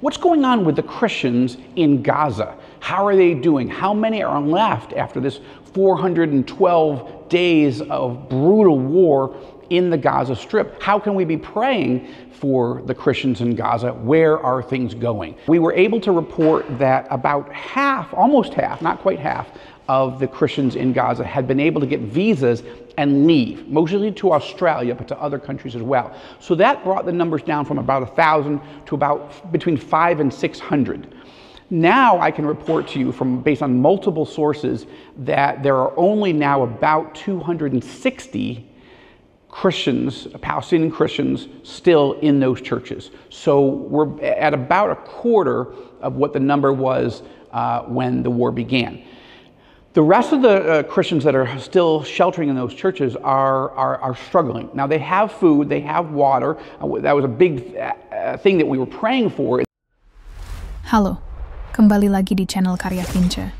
What's going on with the Christians in Gaza? How are they doing? How many are left after this 412 days of brutal war in the Gaza Strip? How can we be praying for the Christians in Gaza? Where are things going? We were able to report that about half, almost half, not quite half, of the Christians in Gaza had been able to get visas and leave, mostly to Australia, but to other countries as well. So that brought the numbers down from about 1,000 to about between 500 and 600. Now I can report to you based on multiple sources that there are only now about 260 Christians, Palestinian Christians, still in those churches. So we're at about a quarter of what the number was when the war began. The rest of the Christians that are still sheltering in those churches are struggling. Now they have food, they have water. That was a big thing that we were praying for. Halo, kembali lagi di channel Karya Vince.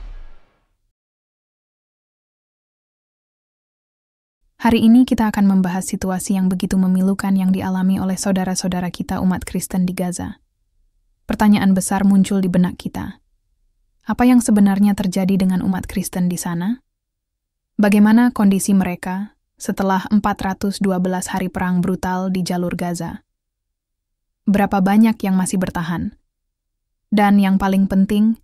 Hari ini kita akan membahas situasi yang begitu memilukan yang dialami oleh saudara-saudara kita umat Kristen di Gaza. Pertanyaan besar muncul di benak kita. Apa yang sebenarnya terjadi dengan umat Kristen di sana? Bagaimana kondisi mereka setelah 412 hari perang brutal di jalur Gaza? Berapa banyak yang masih bertahan? Dan yang paling penting,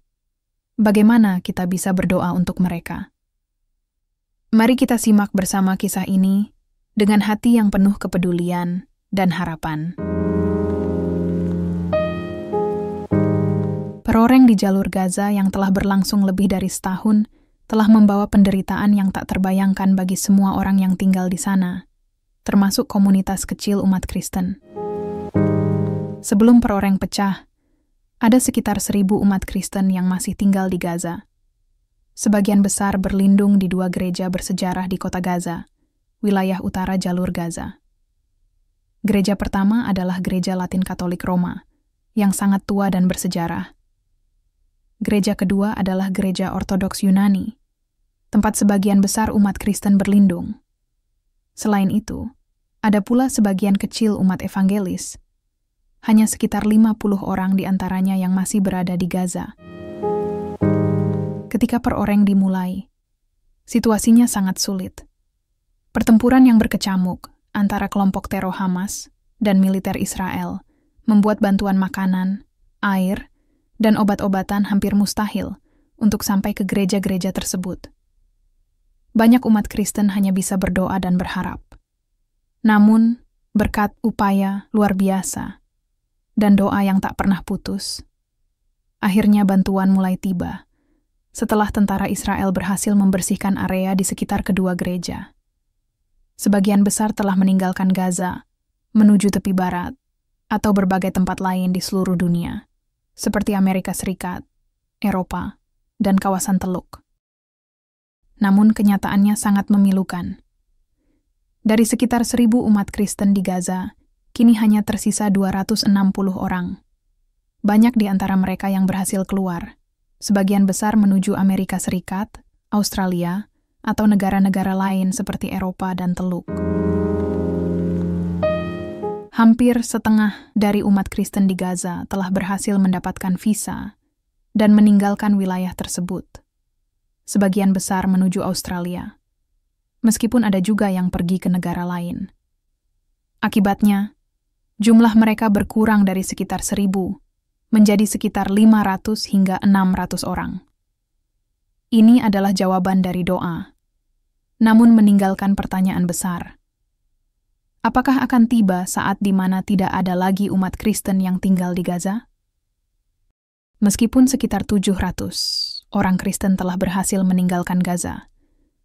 bagaimana kita bisa berdoa untuk mereka? Mari kita simak bersama kisah ini dengan hati yang penuh kepedulian dan harapan. Peroreng di jalur Gaza yang telah berlangsung lebih dari setahun telah membawa penderitaan yang tak terbayangkan bagi semua orang yang tinggal di sana, termasuk komunitas kecil umat Kristen. Sebelum peroreng pecah, ada sekitar 1.000 umat Kristen yang masih tinggal di Gaza. Sebagian besar berlindung di 2 gereja bersejarah di kota Gaza, wilayah utara jalur Gaza. Gereja pertama adalah Gereja Latin Katolik Roma, yang sangat tua dan bersejarah. Gereja kedua adalah Gereja Ortodoks Yunani, tempat sebagian besar umat Kristen berlindung. Selain itu, ada pula sebagian kecil umat evangelis. Hanya sekitar 50 orang di antaranya yang masih berada di Gaza. Ketika peroreng dimulai, situasinya sangat sulit. Pertempuran yang berkecamuk antara kelompok teror Hamas dan militer Israel membuat bantuan makanan, air, dan obat-obatan hampir mustahil untuk sampai ke gereja-gereja tersebut. Banyak umat Kristen hanya bisa berdoa dan berharap. Namun, berkat upaya luar biasa dan doa yang tak pernah putus, akhirnya bantuan mulai tiba setelah tentara Israel berhasil membersihkan area di sekitar kedua gereja. Sebagian besar telah meninggalkan Gaza, menuju tepi barat, atau berbagai tempat lain di seluruh dunia, seperti Amerika Serikat, Eropa, dan kawasan Teluk. Namun kenyataannya sangat memilukan. Dari sekitar 1.000 umat Kristen di Gaza, kini hanya tersisa 260 orang. Banyak di antara mereka yang berhasil keluar, sebagian besar menuju Amerika Serikat, Australia, atau negara-negara lain seperti Eropa dan Teluk. Hampir setengah dari umat Kristen di Gaza telah berhasil mendapatkan visa dan meninggalkan wilayah tersebut. Sebagian besar menuju Australia, meskipun ada juga yang pergi ke negara lain. Akibatnya, jumlah mereka berkurang dari sekitar 1.000 menjadi sekitar 500 hingga 600 orang. Ini adalah jawaban dari doa, namun meninggalkan pertanyaan besar. Apakah akan tiba saat di mana tidak ada lagi umat Kristen yang tinggal di Gaza? Meskipun sekitar 700 orang Kristen telah berhasil meninggalkan Gaza,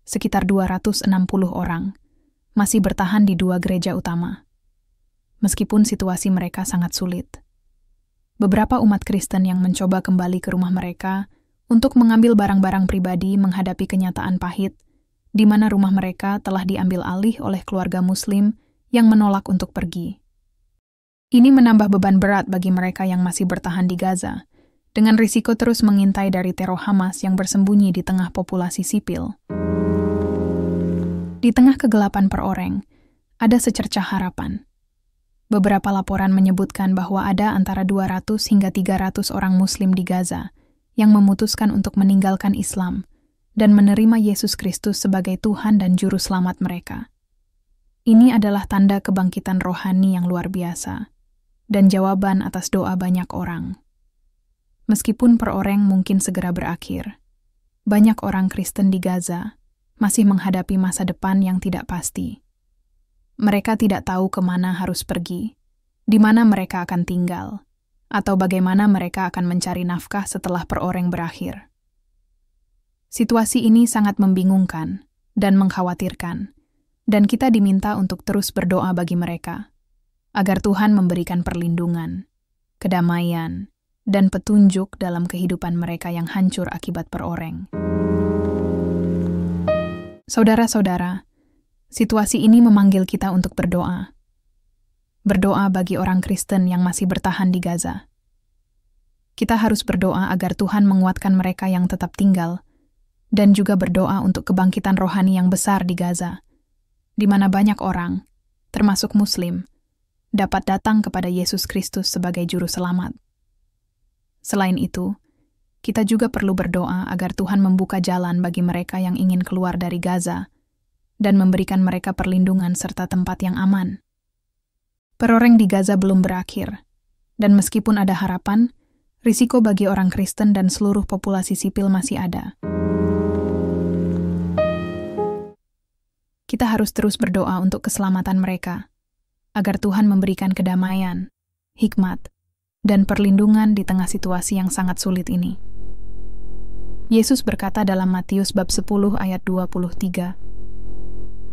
sekitar 260 orang masih bertahan di 2 gereja utama. Meskipun situasi mereka sangat sulit. Beberapa umat Kristen yang mencoba kembali ke rumah mereka untuk mengambil barang-barang pribadi menghadapi kenyataan pahit, di mana rumah mereka telah diambil alih oleh keluarga Muslim yang menolak untuk pergi. Ini menambah beban berat bagi mereka yang masih bertahan di Gaza, dengan risiko terus mengintai dari teror Hamas yang bersembunyi di tengah populasi sipil. Di tengah kegelapan peroreng, ada secercah harapan. Beberapa laporan menyebutkan bahwa ada antara 200 hingga 300 orang Muslim di Gaza yang memutuskan untuk meninggalkan Islam dan menerima Yesus Kristus sebagai Tuhan dan Juru Selamat mereka. Ini adalah tanda kebangkitan rohani yang luar biasa dan jawaban atas doa banyak orang. Meskipun perorang mungkin segera berakhir, banyak orang Kristen di Gaza masih menghadapi masa depan yang tidak pasti. Mereka tidak tahu kemana harus pergi, di mana mereka akan tinggal, atau bagaimana mereka akan mencari nafkah setelah perorang berakhir. Situasi ini sangat membingungkan dan mengkhawatirkan, dan kita diminta untuk terus berdoa bagi mereka, agar Tuhan memberikan perlindungan, kedamaian, dan petunjuk dalam kehidupan mereka yang hancur akibat perorang. Saudara-saudara, situasi ini memanggil kita untuk berdoa. Berdoa bagi orang Kristen yang masih bertahan di Gaza. Kita harus berdoa agar Tuhan menguatkan mereka yang tetap tinggal, dan juga berdoa untuk kebangkitan rohani yang besar di Gaza, di mana banyak orang, termasuk Muslim, dapat datang kepada Yesus Kristus sebagai Juru Selamat. Selain itu, kita juga perlu berdoa agar Tuhan membuka jalan bagi mereka yang ingin keluar dari Gaza dan memberikan mereka perlindungan serta tempat yang aman. Perorang di Gaza belum berakhir, dan meskipun ada harapan, risiko bagi orang Kristen dan seluruh populasi sipil masih ada. Kita harus terus berdoa untuk keselamatan mereka, agar Tuhan memberikan kedamaian, hikmat, dan perlindungan di tengah situasi yang sangat sulit ini. Yesus berkata dalam Matius bab 10 ayat 23,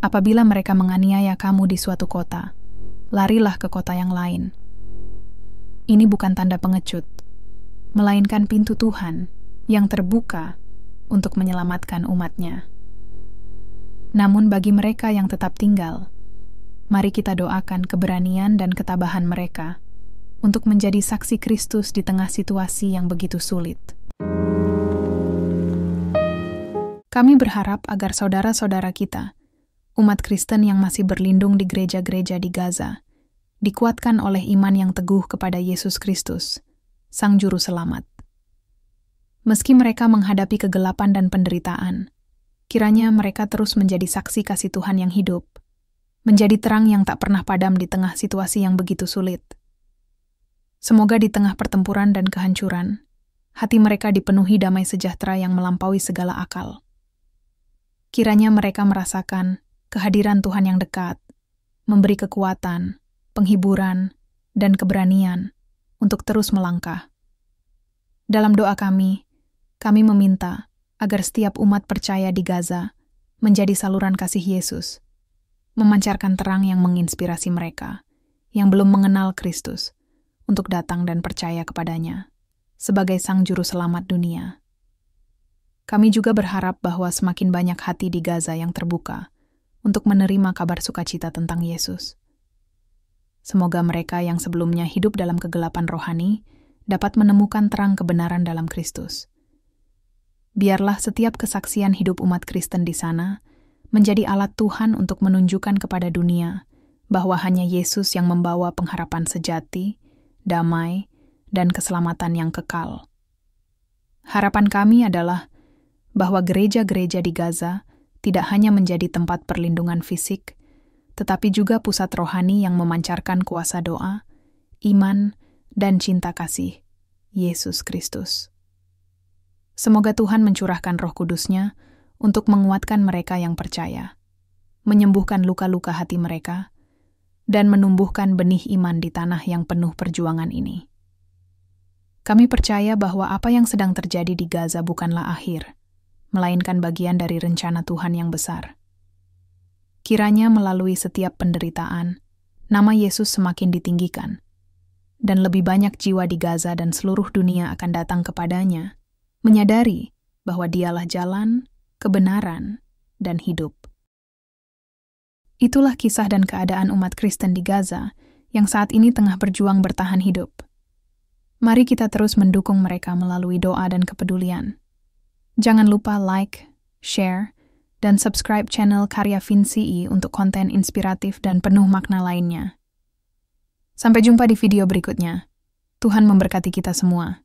"Apabila mereka menganiaya kamu di suatu kota, larilah ke kota yang lain." Ini bukan tanda pengecut, melainkan pintu Tuhan yang terbuka untuk menyelamatkan umat-Nya. Namun bagi mereka yang tetap tinggal, mari kita doakan keberanian dan ketabahan mereka untuk menjadi saksi Kristus di tengah situasi yang begitu sulit. Kami berharap agar saudara-saudara kita, umat Kristen yang masih berlindung di gereja-gereja di Gaza, dikuatkan oleh iman yang teguh kepada Yesus Kristus, Sang Juru Selamat. Meski mereka menghadapi kegelapan dan penderitaan, kiranya mereka terus menjadi saksi kasih Tuhan yang hidup, menjadi terang yang tak pernah padam di tengah situasi yang begitu sulit. Semoga di tengah pertempuran dan kehancuran, hati mereka dipenuhi damai sejahtera yang melampaui segala akal. Kiranya mereka merasakan kehadiran Tuhan yang dekat, memberi kekuatan, penghiburan, dan keberanian untuk terus melangkah. Dalam doa kami meminta agar setiap umat percaya di Gaza menjadi saluran kasih Yesus, memancarkan terang yang menginspirasi mereka yang belum mengenal Kristus untuk datang dan percaya kepadanya sebagai Sang Juru Selamat dunia. Kami juga berharap bahwa semakin banyak hati di Gaza yang terbuka untuk menerima kabar sukacita tentang Yesus. Semoga mereka yang sebelumnya hidup dalam kegelapan rohani dapat menemukan terang kebenaran dalam Kristus. Biarlah setiap kesaksian hidup umat Kristen di sana menjadi alat Tuhan untuk menunjukkan kepada dunia bahwa hanya Yesus yang membawa pengharapan sejati, damai, dan keselamatan yang kekal. Harapan kami adalah bahwa gereja-gereja di Gaza tidak hanya menjadi tempat perlindungan fisik, tetapi juga pusat rohani yang memancarkan kuasa doa, iman, dan cinta kasih Yesus Kristus. Semoga Tuhan mencurahkan Roh Kudus-Nya untuk menguatkan mereka yang percaya, menyembuhkan luka-luka hati mereka, dan menumbuhkan benih iman di tanah yang penuh perjuangan ini. Kami percaya bahwa apa yang sedang terjadi di Gaza bukanlah akhir, melainkan bagian dari rencana Tuhan yang besar. Kiranya melalui setiap penderitaan, nama Yesus semakin ditinggikan, dan lebih banyak jiwa di Gaza dan seluruh dunia akan datang kepadanya, menyadari bahwa Dialah jalan, kebenaran, dan hidup. Itulah kisah dan keadaan umat Kristen di Gaza yang saat ini tengah berjuang bertahan hidup. Mari kita terus mendukung mereka melalui doa dan kepedulian. Jangan lupa like, share, dan subscribe channel Karya Vinci untuk konten inspiratif dan penuh makna lainnya. Sampai jumpa di video berikutnya. Tuhan memberkati kita semua.